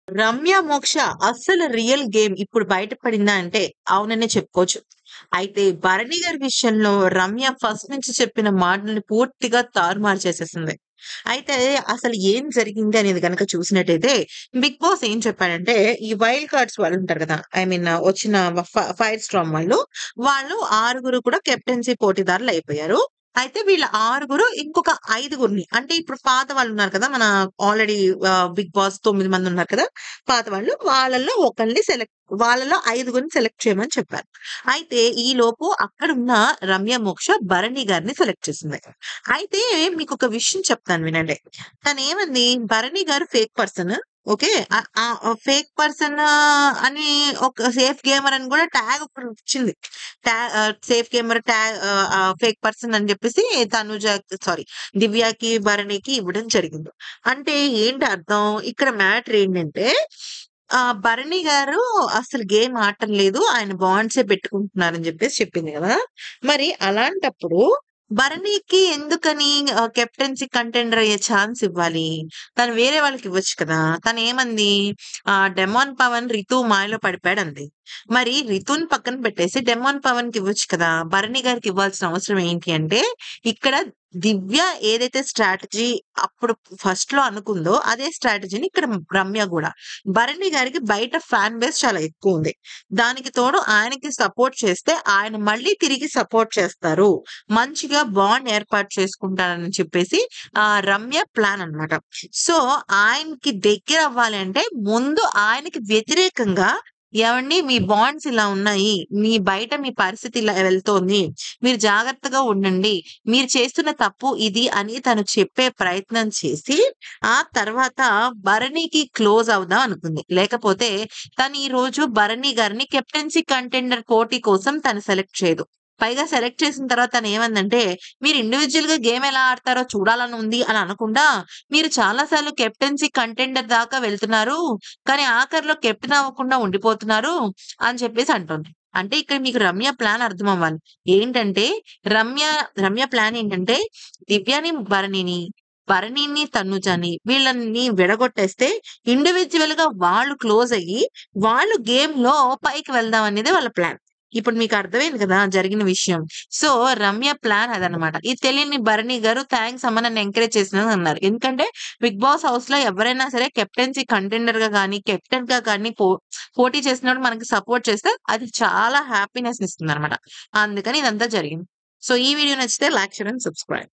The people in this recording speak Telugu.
రమ్య, మోక్ష అస్సలు రియల్ గేమ్ ఇప్పుడు బయటపడిందా అంటే అవుననే చెప్పుకోవచ్చు. అయితే భరణి గారి విషయంలో రమ్య ఫస్ట్ నుంచి చెప్పిన మాటల్ని పూర్తిగా తారుమారు చేసేసింది. అయితే అసలు ఏం జరిగింది అనేది గనక చూసినట్టయితే బిగ్ బాస్ ఏం చెప్పాడంటే ఈ వైల్డ్ కార్డ్స్ వాళ్ళు ఉంటారు కదా! ఐ మీన్ వచ్చిన ఫైర్ స్టార్మ్ వాళ్ళు ఆరుగురు కూడా కెప్టెన్సీ పోటీదారులు అయిపోయారు. అయితే వీళ్ళ ఆరుగురు ఇంకొక ఐదుగురిని అంటే ఇప్పుడు పాత వాళ్ళున్నారు కదా! మన ఆల్రెడీ బిగ్ బాస్ 9 మందున్నారు కదా! పాత వాళ్ళు. వాళ్ళలో ఐదుగురిని సెలెక్ట్ చేయమని చెప్పారు. అయితే ఈలోపు అక్కడున్న రమ్య, మోక్ష భరణి గారిని సెలెక్ట్ చేసింది. అయితే మీకొక విషయం చెప్తాను వినండి. తనేమంది Bharani garu fake person. Okay. Fake person అని ఒక సేఫ్ గేమర్ అని కూడా ట్యాగ్ ఒకటి ఇచ్చింది. సేఫ్ గేమర్ ఫేక్ పర్సన్ అని చెప్పేసి తనుజ సారీ దివ్యకి, భరణికి ఇవ్వడం జరిగింది. అంటే ఏంటి అర్థం? ఇక్కడ మ్యాటర్ ఏంటంటే భరణి గారు అసలు గేమ్ ఆడటం లేదు. ఆయన బాండ్సే పెట్టుకుంటున్నారని జెప్పేసి చెప్పింది గదా! మరి అలాంటప్పుడు భరణికి ఎందుకని కెప్టెన్సీ కంటెండర్ అయ్యే ఛాన్స్ ఇవ్వాలి? తను వేరే వాళ్ళకివ్వచ్చు కదా! తనేమంది డెమాన్ పవన్, రితు మాయలో పడిపోయాడంది. మరి రితుని పక్కన పెట్టేసి డెమాన్ పవన్‌కివ్వచ్చు కదా! భరణి గారికి ఇవ్వాల్సిన అవసరం ఏంటి అంటే, ఇక్కడ దివ్య ఏదైతే స్ట్రాటజీ అప్పుడు ఫస్ట్‌లో అనుకుందో, అదే స్ట్రాటజీని ఇక్కడ రమ్య గూడా. భరణి గారికి బయట ఫ్యాన్ బేస్ చాలా ఎక్కువుంది. దానికి తోడు ఆయనకి సపోర్ట్ చేస్తే, ఆయన మళ్ళీ తిరిగి సపోర్ట్ చేస్తారు. మంచిగా బాండ్ ఏర్పాటు చేసుకుంటారని చెప్పేసి రమ్య ప్లాన్ అన్నమాట. సో, ఆయనకి దగ్గరవ్వాలి అంటే, ముందు ఆయనకి వ్యతిరేకంగా "ఏవండీ మీ బాండ్స్ ఇలా ఉన్నాయి. బయట మీ పరిస్థితి ఇలా వెళ్తోంది. మీరు జాగ్రత్తగా ఉండండి. మీరు చేస్తున్న తప్పు ఇది" అని తను చెప్పే ప్రయత్నం చేసి, ఆ తర్వాత భరణికి క్లోజ్ అవుదాం అనుకుంది. లేకపోతే తను ఈరోజు భరణి గారిని కెప్టెన్సీ కంటెండర్ పోటీ కోసం తను సెలెక్ట్ చేయదు. పైగా సెలెక్ట్ చేసిన తర్వాత తనేమందంటే, "మీరు ఇండివిడ్యుయల్‌గా గేమ్ ఎలా ఆడతారో చూడాలని ఉంది" అని అనకుండా, "మీరు చాలా సార్లు కెప్టెన్సీ కంటెండర్ దాకా వెళ్తున్నారు. కానీ ఆఖరిలో కెప్టెన్ అవ్వకుండా ఉండిపోతున్నారు" అని చెప్పేసి అంటోంది. అంటే ఇక్కడ మీకు రమ్య ప్లాన్ అర్థమవ్వాలి. ఏంటంటే రమ్య రమ్య ప్లాన్ ఏంటంటే దివ్యని, భరణిని, తనుజని వీళ్ళని విడగొట్టేస్తే ఇండివిడ్యుయల్‌గా వాళ్ళు క్లోజ్ అయ్యి, వాళ్ళు గేమ్‌లో పైకి వెళ్దాం అనేదే వాళ్ళ ప్లాన్. ఇప్పుడు మీకు అర్థమైంది కదా! జరిగిన విషయం. సో, రమ్య ప్లాన్ అదనమాట. ఇది తెలియని భరణి గారు థాంక్స్ అమ్మ నన్ను ఎంకరేజ్ చేసినందుకన్నారు. ఎందుకంటే బిగ్ బాస్ హౌస్‌లో ఎవరైనా సరే కెప్టెన్సీ కంటెండర్‌గా గాని, కెప్టెన్‌గా గాని పోటీ చేసినప్పుడు మనకి సపోర్ట్ చేస్తే అది చాలా హ్యాపీనెస్‌నిస్తుందనమాట. అందుకని ఇదంతా జరిగింది. సో, ఈ వీడియో నచ్చితే లైక్, షేర్ అండ్ సబ్స్క్రైబ్.